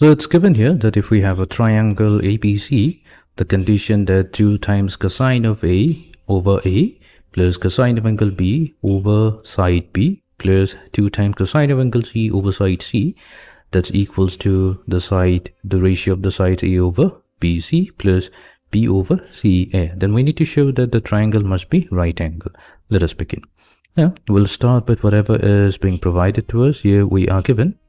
So it's given here that if we have a triangle ABC, the condition that 2 times cosine of A over A plus cosine of angle B over side B plus 2 times cosine of angle C over side C, that's equals to the ratio of the sides A over BC plus B over CA. Then we need to show that the triangle must be right angle. Let us begin. Now we'll start with whatever is being provided to us. Here we are given.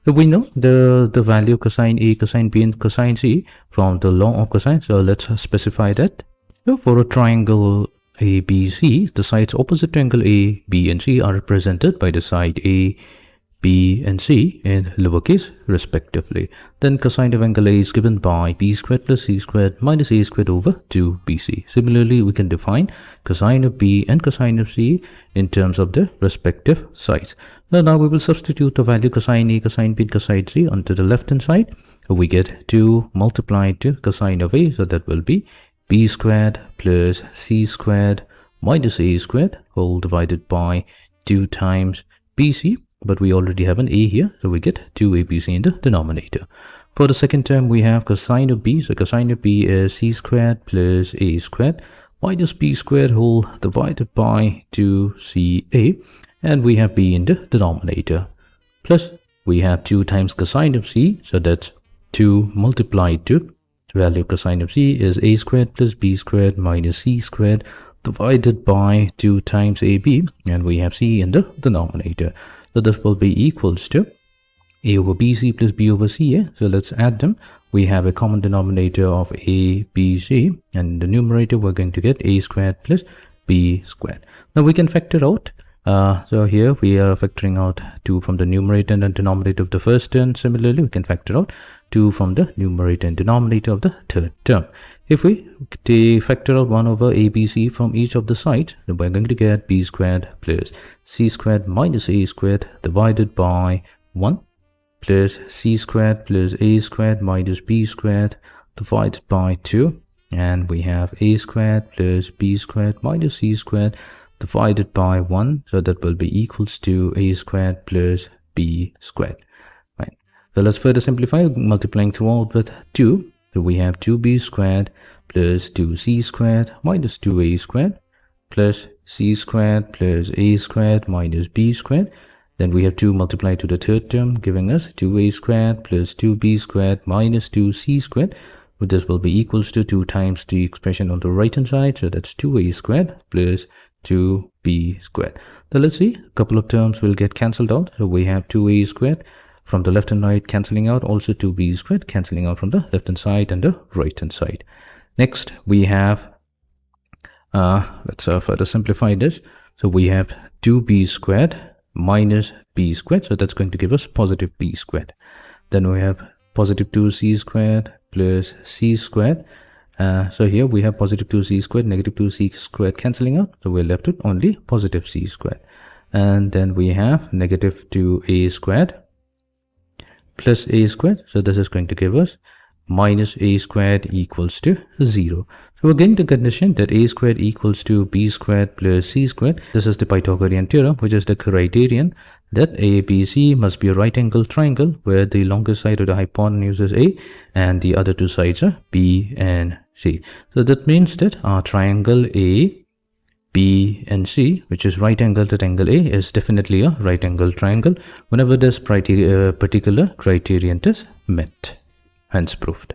So we know the value of cosine A, cosine B and cosine C from the law of cosines. So let's specify that. So for a triangle ABC, the sides opposite to angle A, B and C are represented by the side A, B and C in lowercase respectively. Then cosine of angle A is given by B squared plus C squared minus A squared over 2BC. Similarly, we can define cosine of B and cosine of C in terms of their respective sides. So now we will substitute the value cosine A, cosine B and cosine C onto the left hand side. So we get 2 multiplied to cosine of A, so that will be B squared plus C squared minus A squared whole divided by 2 times BC. But we already have an A here, so we get 2ABC in the denominator. For the second term, we have cosine of B. So cosine of B is C squared plus A squared minus B squared whole divided by 2CA. And we have B in the denominator. Plus, we have 2 times cosine of C. So that's 2 multiplied to the value of cosine of C is A squared plus B squared minus C squared divided by 2 times AB. And we have C in the denominator. So this will be equals to A over BC plus B over CA. So let's add them. We have a common denominator of A, B, C. And in the numerator, we're going to get A squared plus B squared. Now we can factor out. So here we are factoring out 2 from the numerator and the denominator of the first term. Similarly, we can factor out 2 from the numerator and denominator of the third term. If we factor out 1 over ABC from each of the sides, then we're going to get B squared plus C squared minus A squared divided by 1 plus C squared plus A squared minus B squared divided by 2. And we have A squared plus B squared minus C squared divided by 1. So that will be equals to A squared plus B squared. Right. So let's further simplify, multiplying throughout with 2. So we have 2b squared plus 2c squared minus 2a squared plus c squared plus a squared minus b squared. Then we have 2 multiplied to the third term, giving us 2a squared plus 2b squared minus 2c squared. But this will be equals to 2 times the expression on the right hand side. So that's 2a squared plus 2b squared. So let's see, a couple of terms will get cancelled out. So we have 2a squared from the left hand side cancelling out, also 2b squared cancelling out from the left hand side and the right hand side. Next we have, let's further simplify this. So we have 2b squared minus b squared. So that's going to give us positive b squared. Then we have positive 2c squared plus c squared. So here we have positive 2c squared, negative 2c squared cancelling out. So we're left with only positive c squared. And then we have negative 2a squared plus a squared. So this is going to give us minus a squared equals to 0. So we're getting the condition that a squared equals to b squared plus c squared. This is the Pythagorean theorem, which is the criterion that ABC must be a right angle triangle where the longest side of the hypotenuse is A and the other 2 sides are B and C. So that means that our triangle A, B and C, which is right angled at angle A, is definitely a right angle triangle whenever this particular criterion is met. Hence proved.